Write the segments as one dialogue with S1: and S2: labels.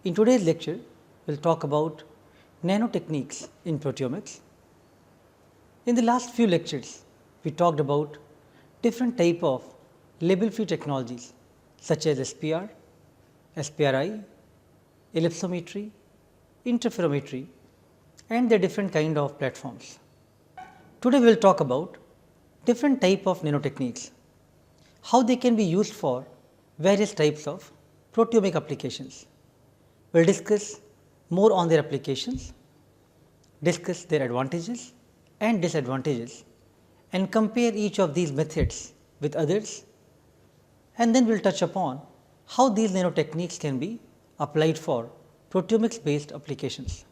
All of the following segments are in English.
S1: In today's lecture, we will talk about nanotechniques in proteomics. In the last few lectures, we talked about different type of label-free technologies such as SPR, SPRI, ellipsometry, interferometry and the different kind of platforms. Today, we will talk about different type of nanotechniques, how they can be used for various types of proteomic applications. We will discuss more on their applications, discuss their advantages and disadvantages and compare each of these methods with others, and then we will touch upon how these nanotechniques can be applied for proteomics based applications.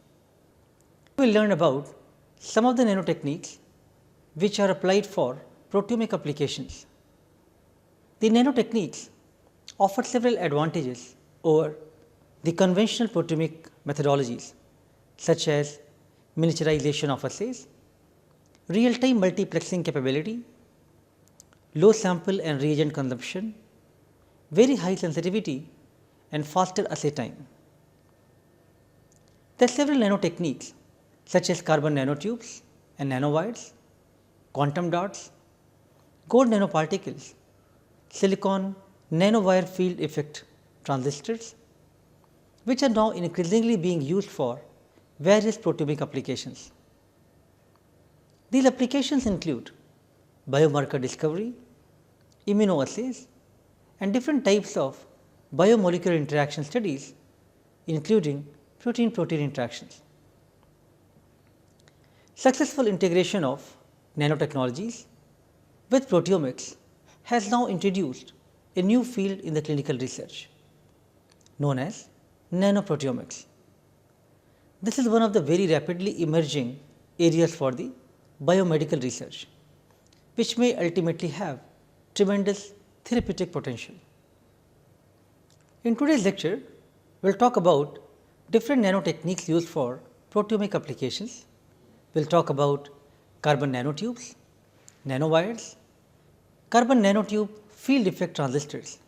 S1: We will learn about some of the nanotechniques which are applied for proteomic applications. The nanotechniques offer several advantages over the conventional proteomic methodologies such as miniaturization of assays, real-time multiplexing capability, low sample and reagent consumption, very high sensitivity and faster assay time. There are several nanotechniques such as carbon nanotubes and nanowires, quantum dots, gold nanoparticles, silicon nanowire field effect transistors, which are now increasingly being used for various proteomic applications. These applications include biomarker discovery, immunoassays and different types of biomolecular interaction studies, including protein-protein interactions. Successful integration of nanotechnologies with proteomics has now introduced a new field in the clinical research known as nanoproteomics. This is one of the very rapidly emerging areas for the biomedical research, which may ultimately have tremendous therapeutic potential. In today's lecture, we will talk about different nanotechniques used for proteomic applications. We will talk about carbon nanotubes, nanowires, carbon nanotube field effect transistors,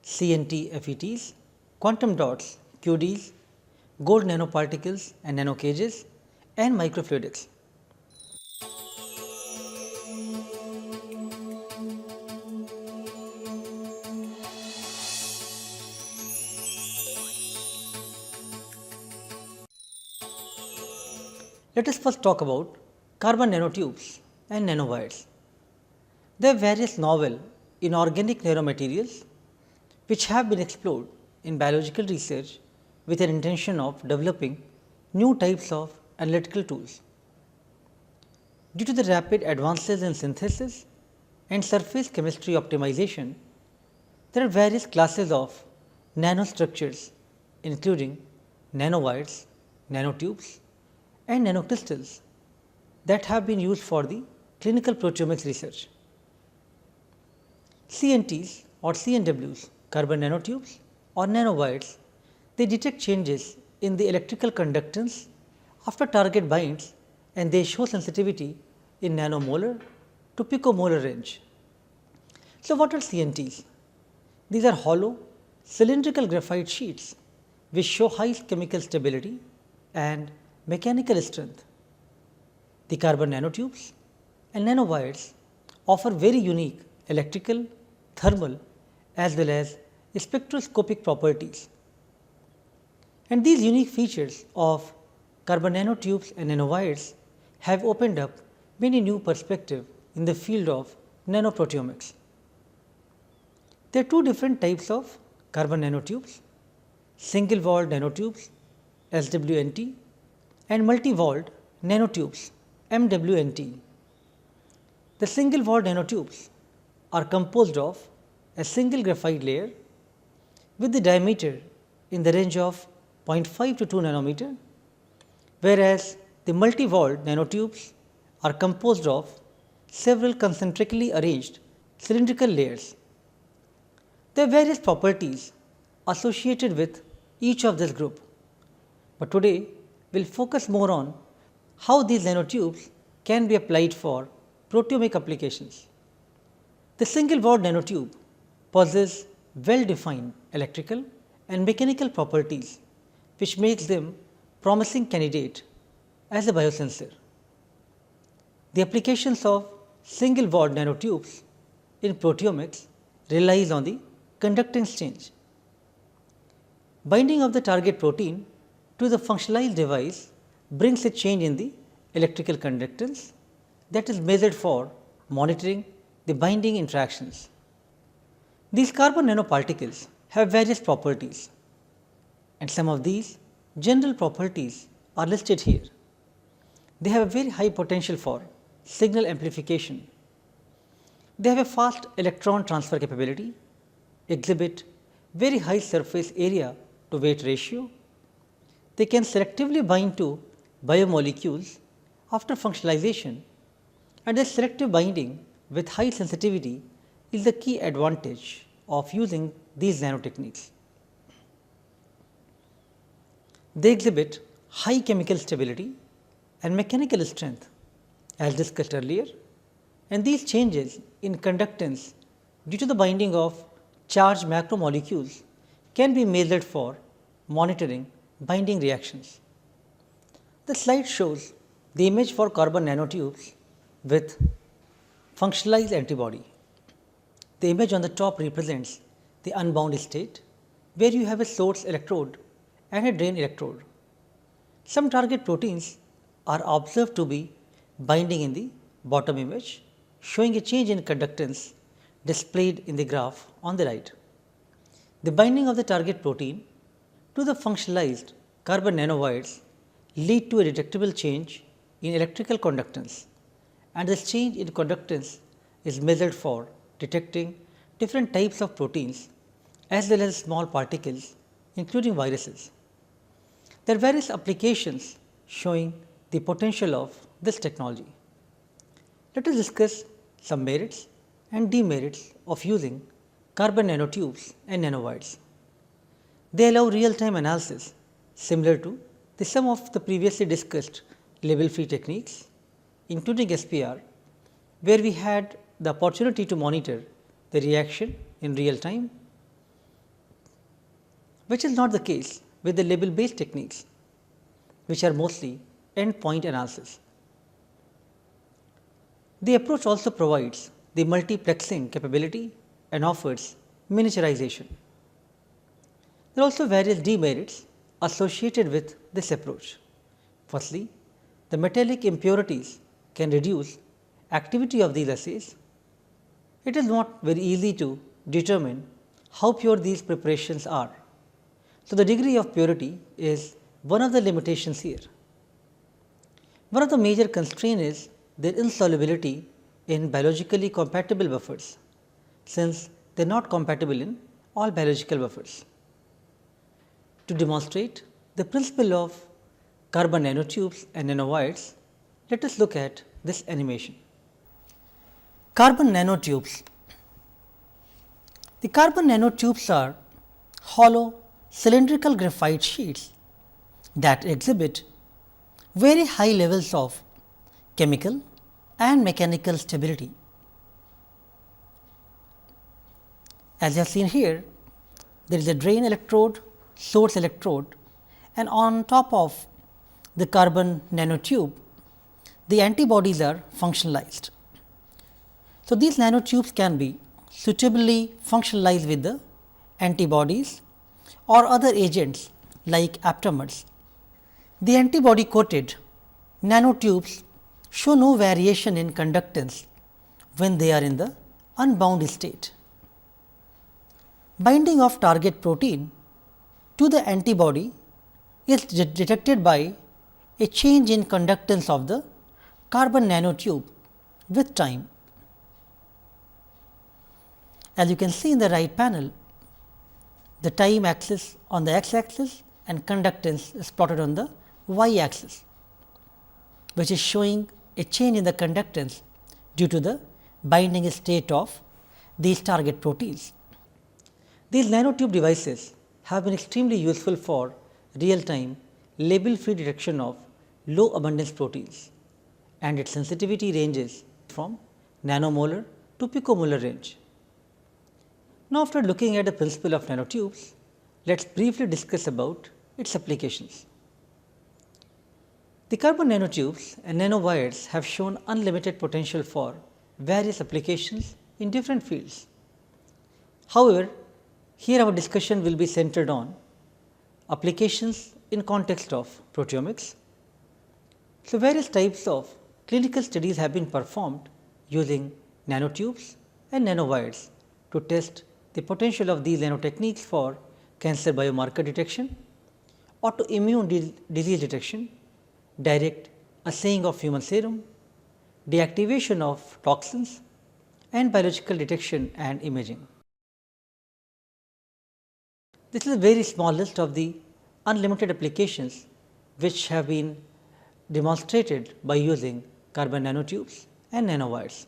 S1: CNT FETs, quantum dots, QDs, gold nanoparticles and nanocages and microfluidics. Let us first talk about carbon nanotubes and nanowires. There are various novel inorganic nanomaterials which have been explored in biological research with an intention of developing new types of analytical tools. Due to the rapid advances in synthesis and surface chemistry optimization, there are various classes of nanostructures including nanowires, nanotubes and nanocrystals that have been used for the clinical proteomics research. CNTs or CNWs, carbon nanotubes or nanowires, they detect changes in the electrical conductance after target binds and they show sensitivity in nanomolar to picomolar range. So, what are CNTs? These are hollow cylindrical graphite sheets which show high chemical stability and mechanical strength. The carbon nanotubes and nanowires offer very unique electrical, thermal as well as spectroscopic properties. And these unique features of carbon nanotubes and nanowires have opened up many new perspectives in the field of nanoproteomics. There are two different types of carbon nanotubes, single walled nanotubes SWNT and multi walled nanotubes MWNT. The single walled nanotubes are composed of a single graphite layer with the diameter in the range of 0.5 to 2 nanometer, whereas the multi-walled nanotubes are composed of several concentrically arranged cylindrical layers. There are various properties associated with each of this group, but today we will focus more on how these nanotubes can be applied for proteomic applications. The single walled nanotube possesses well defined electrical and mechanical properties which makes them promising candidate as a biosensor. The applications of single walled nanotubes in proteomics relies on the conductance change. Binding of the target protein to the functionalized device brings a change in the electrical conductance that is measured for monitoring the binding interactions. These carbon nanoparticles have various properties, and some of these general properties are listed here. They have a very high potential for signal amplification. They have a fast electron transfer capability, exhibit very high surface area to weight ratio. They can selectively bind to biomolecules after functionalization, and a selective binding with high sensitivity is the key advantage of using these nanotechniques. They exhibit high chemical stability and mechanical strength as discussed earlier, and these changes in conductance due to the binding of charged macromolecules can be measured for monitoring binding reactions. The slide shows the image for carbon nanotubes with functionalized antibody. The image on the top represents the unbound state, where you have a source electrode and a drain electrode. Some target proteins are observed to be binding in the bottom image, showing a change in conductance displayed in the graph on the right. The binding of the target protein to the functionalized carbon nanowires lead to a detectable change in electrical conductance, and this change in conductance is measured for detecting different types of proteins as well as small particles, including viruses. There are various applications showing the potential of this technology. Let us discuss some merits and demerits of using carbon nanotubes and nanowires. They allow real-time analysis similar to the some of the previously discussed label-free techniques, including SPR, where we had the opportunity to monitor the reaction in real time, which is not the case with the label-based techniques, which are mostly endpoint analysis. The approach also provides the multiplexing capability and offers miniaturization. There are also various demerits associated with this approach. Firstly, the metallic impurities can reduce activity of these assays. It is not very easy to determine how pure these preparations are. So, the degree of purity is one of the limitations here. One of the major constraints is their insolubility in biologically compatible buffers, since they are not compatible in all biological buffers. To demonstrate the principle of carbon nanotubes and nanowires, let us look at this animation. Carbon nanotubes. The carbon nanotubes are hollow cylindrical graphite sheets that exhibit very high levels of chemical and mechanical stability. As you have seen here, there is a drain electrode, source electrode, and on top of the carbon nanotube, the antibodies are functionalized. So, these nanotubes can be suitably functionalized with the antibodies or other agents like aptamers. The antibody coated nanotubes show no variation in conductance when they are in the unbound state. Binding of target protein to the antibody is detected by a change in conductance of the carbon nanotube with time. As you can see in the right panel, the time axis on the x axis and conductance is plotted on the y axis, which is showing a change in the conductance due to the binding state of these target proteins. These nanotube devices have been extremely useful for real time label free detection of low abundance proteins, and its sensitivity ranges from nanomolar to picomolar range. Now, after looking at the principle of nanotubes, let us briefly discuss about its applications. The carbon nanotubes and nanowires have shown unlimited potential for various applications in different fields. However, here our discussion will be centered on applications in context of proteomics. So, various types of clinical studies have been performed using nanotubes and nanowires to test the potential of these nanotechniques for cancer biomarker detection or to immune disease detection, direct assaying of human serum, deactivation of toxins and biological detection and imaging. This is a very small list of the unlimited applications which have been demonstrated by using carbon nanotubes and nanowires.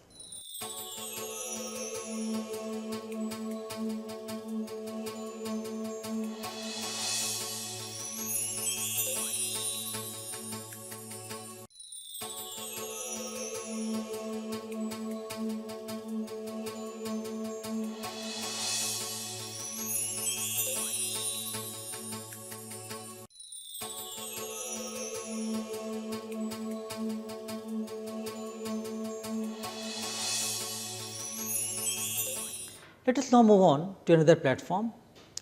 S1: Let us now move on to another platform,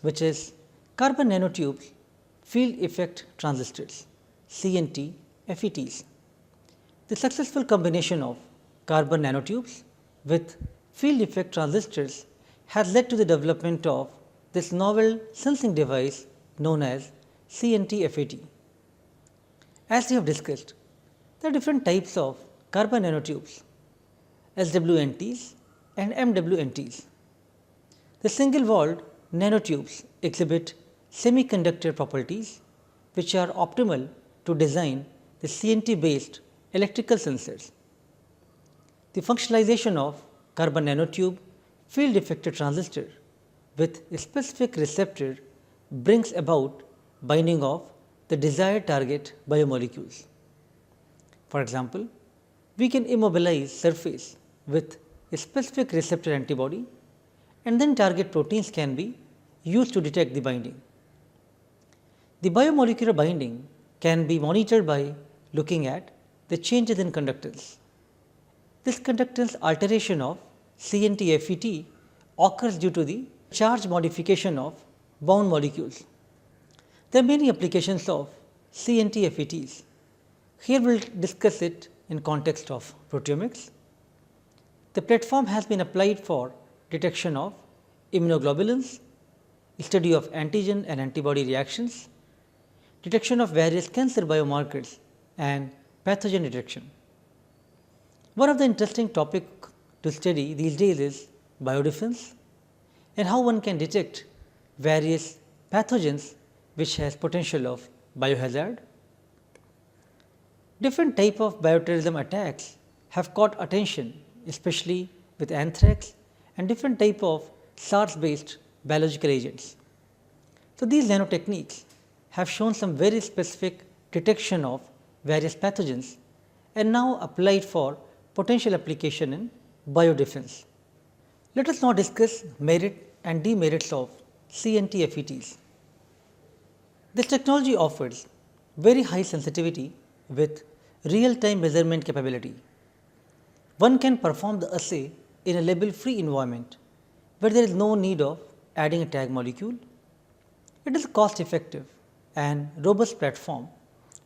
S1: which is carbon nanotubes field effect transistors CNT FETs. The successful combination of carbon nanotubes with field effect transistors has led to the development of this novel sensing device known as CNT FET. As we have discussed, there are different types of carbon nanotubes, SWNTs and MWNTs. The single walled nanotubes exhibit semiconductor properties which are optimal to design the CNT based electrical sensors. The functionalization of carbon nanotube field effector transistor with a specific receptor brings about binding of the desired target biomolecules. For example, we can immobilize surface with a specific receptor antibody and then target proteins can be used to detect the binding. The biomolecular binding can be monitored by looking at the changes in conductance. This conductance alteration of CNT FET occurs due to the charge modification of bound molecules. There are many applications of CNT FETs. Here we will discuss it in context of proteomics. The platform has been applied for detection of immunoglobulins, study of antigen and antibody reactions, detection of various cancer biomarkers and pathogen detection. One of the interesting topics to study these days is biodefense and how one can detect various pathogens which has potential of biohazard. Different type of bioterrorism attacks have caught attention, especially with anthrax and different type of SARS based biological agents. So, these nanotechniques have shown some very specific detection of various pathogens and now applied for potential application in biodefense. Let us now discuss merit and demerits of CNT FETs. This technology offers very high sensitivity with real time measurement capability. One can perform the assay in a label free environment where there is no need of adding a tag molecule. It is a cost effective and robust platform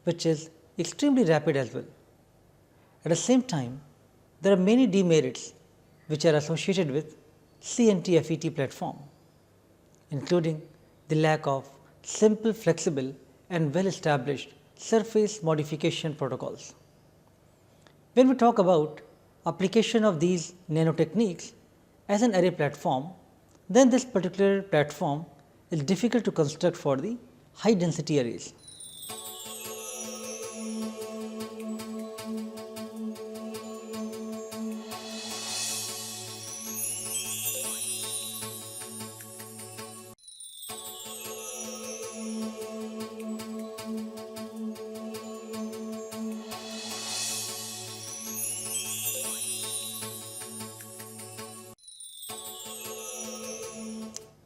S1: which is extremely rapid as well. At the same time, there are many demerits which are associated with CNT FET platform, including the lack of simple, flexible and well established surface modification protocols. When we talk about application of these nanotechniques as an array platform, then this particular platform is difficult to construct for the high density arrays.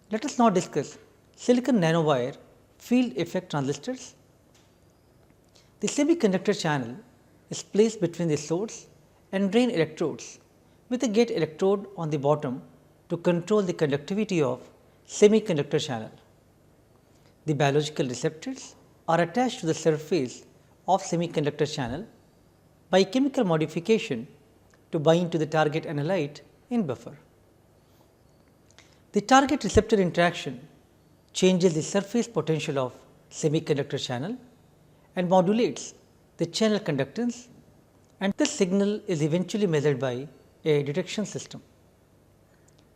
S1: Let us now discuss silicon nanowire field effect transistors. The semiconductor channel is placed between the source and drain electrodes with a gate electrode on the bottom to control the conductivity of semiconductor channel. The biological receptors are attached to the surface of semiconductor channel by chemical modification to bind to the target analyte in buffer. The target receptor interaction changes the surface potential of semiconductor channel and modulates the channel conductance, and this signal is eventually measured by a detection system.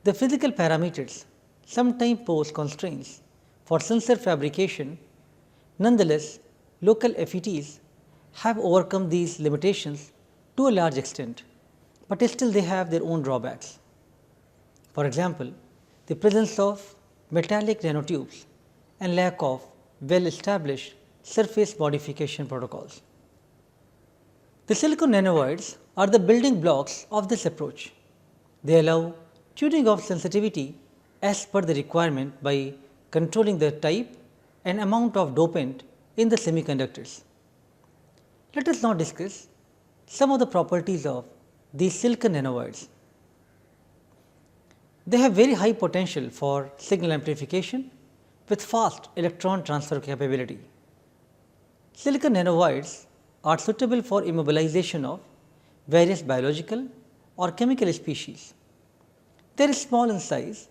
S1: The physical parameters sometimes pose constraints for sensor fabrication. Nonetheless, local FETs have overcome these limitations to a large extent, but still they have their own drawbacks. For example, the presence of metallic nanotubes and lack of well established surface modification protocols. The silicon nanowires are the building blocks of this approach. They allow tuning of sensitivity as per the requirement by controlling the type and amount of dopant in the semiconductors. Let us now discuss some of the properties of these silicon nanowires. They have very high potential for signal amplification with fast electron transfer capability. Silicon nanowires are suitable for immobilization of various biological or chemical species. They are small in size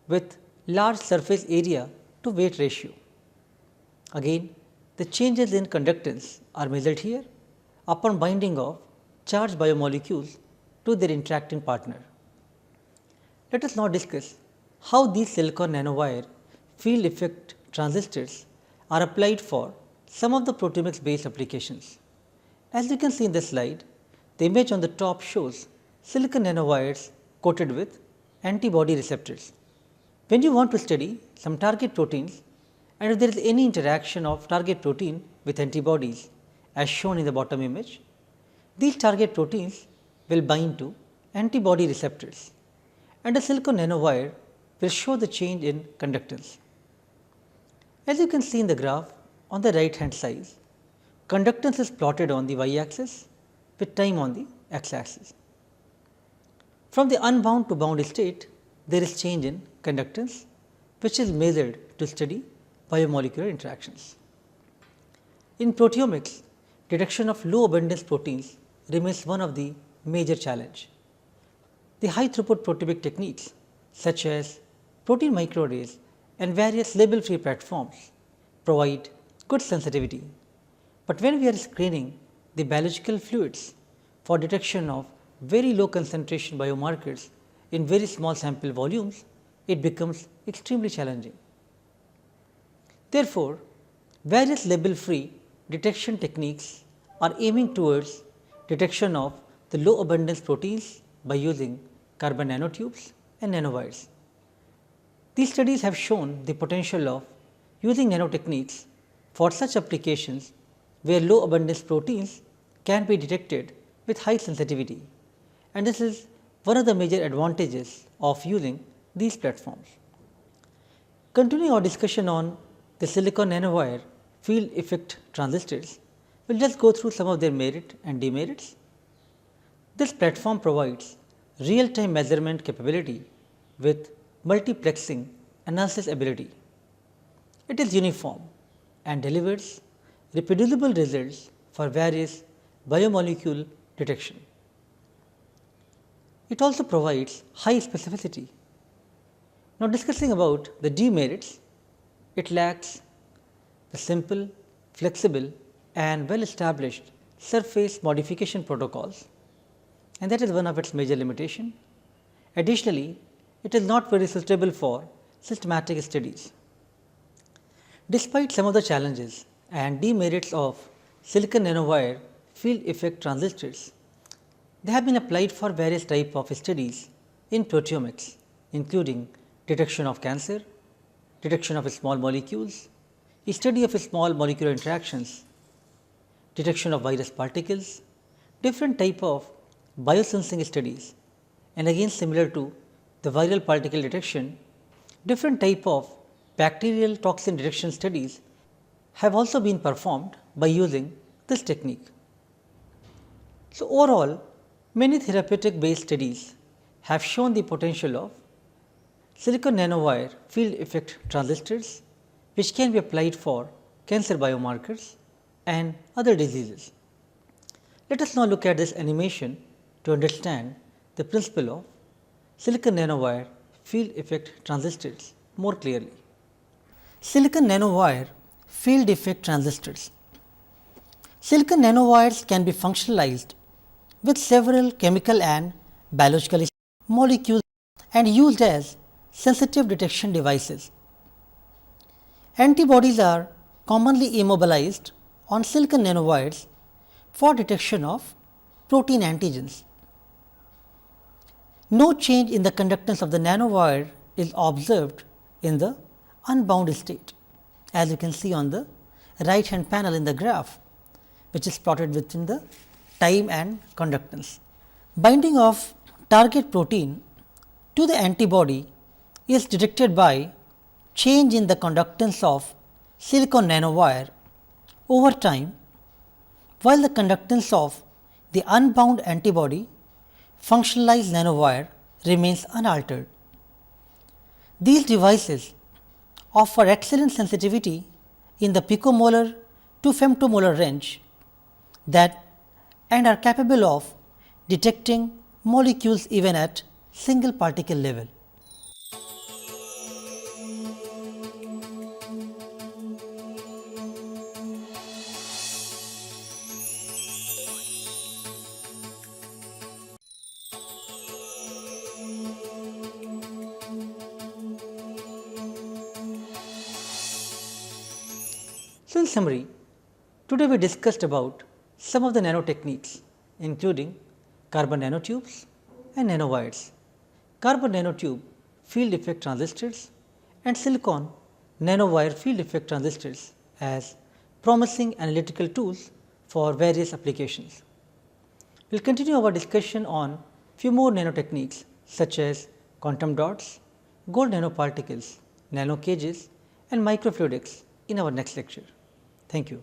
S1: with large surface area to weight ratio. Again, the changes in conductance are measured here upon binding of charged biomolecules to their interacting partner. Let us now discuss how these silicon nanowire field effect transistors are applied for some of the proteomics based applications. As you can see in this slide, the image on the top shows silicon nanowires coated with antibody receptors. When you want to study some target proteins, and if there is any interaction of target protein with antibodies as shown in the bottom image, these target proteins will bind to antibody receptors, and a silicon nanowire will show the change in conductance. As you can see in the graph on the right hand side, conductance is plotted on the y axis with time on the x axis. From the unbound to bound state, there is change in conductance, which is measured to study biomolecular interactions. In proteomics, detection of low abundance proteins remains one of the major challenge. The high throughput proteomic techniques such as protein microarrays and various label free platforms provide good sensitivity, but when we are screening the biological fluids for detection of very low concentration biomarkers in very small sample volumes, it becomes extremely challenging. Therefore, various label free detection techniques are aiming towards detection of the low abundance proteins by using carbon nanotubes and nanowires. These studies have shown the potential of using nanotechniques for such applications where low abundance proteins can be detected with high sensitivity, and this is one of the major advantages of using these platforms. Continuing our discussion on the silicon nanowire field effect transistors, we will just go through some of their merit and demerits. This platform provides real time measurement capability with multiplexing analysis ability. It is uniform and delivers reproducible results for various biomolecule detection. It also provides high specificity. Now, discussing about the demerits, it lacks the simple, flexible and well established surface modification protocols, and that is one of its major limitations. Additionally, it is not very suitable for systematic studies. Despite some of the challenges and demerits of silicon nanowire field effect transistors, they have been applied for various types of studies in proteomics, including detection of cancer, detection of small molecules, study of small molecular interactions, detection of virus particles, different type of biosensing studies, and again similar to the viral particle detection, different type of bacterial toxin detection studies have also been performed by using this technique. So, overall, many therapeutic based studies have shown the potential of silicon nanowire field effect transistors, which can be applied for cancer biomarkers and other diseases. Let us now look at this animation to understand the principle of silicon nanowire field effect transistors more clearly. Silicon nanowire field effect transistors. Silicon nanowires can be functionalized with several chemical and biological molecules and used as sensitive detection devices. Antibodies are commonly immobilized on silicon nanowires for detection of protein antigens. No change in the conductance of the nanowire is observed in the unbound state, as you can see on the right hand panel in the graph, which is plotted within the time and conductance. Binding of target protein to the antibody is detected by change in the conductance of silicon nanowire over time, while the conductance of the unbound antibody functionalized nanowire remains unaltered. These devices offer excellent sensitivity in the picomolar to femtomolar range that and are capable of detecting molecules even at single particle level. So, in summary, today we discussed about some of the nanotechniques, including carbon nanotubes and nanowires, carbon nanotube field effect transistors and silicon nanowire field effect transistors as promising analytical tools for various applications. We will continue our discussion on few more nanotechniques such as quantum dots, gold nanoparticles, nano cages and microfluidics in our next lecture. Thank you.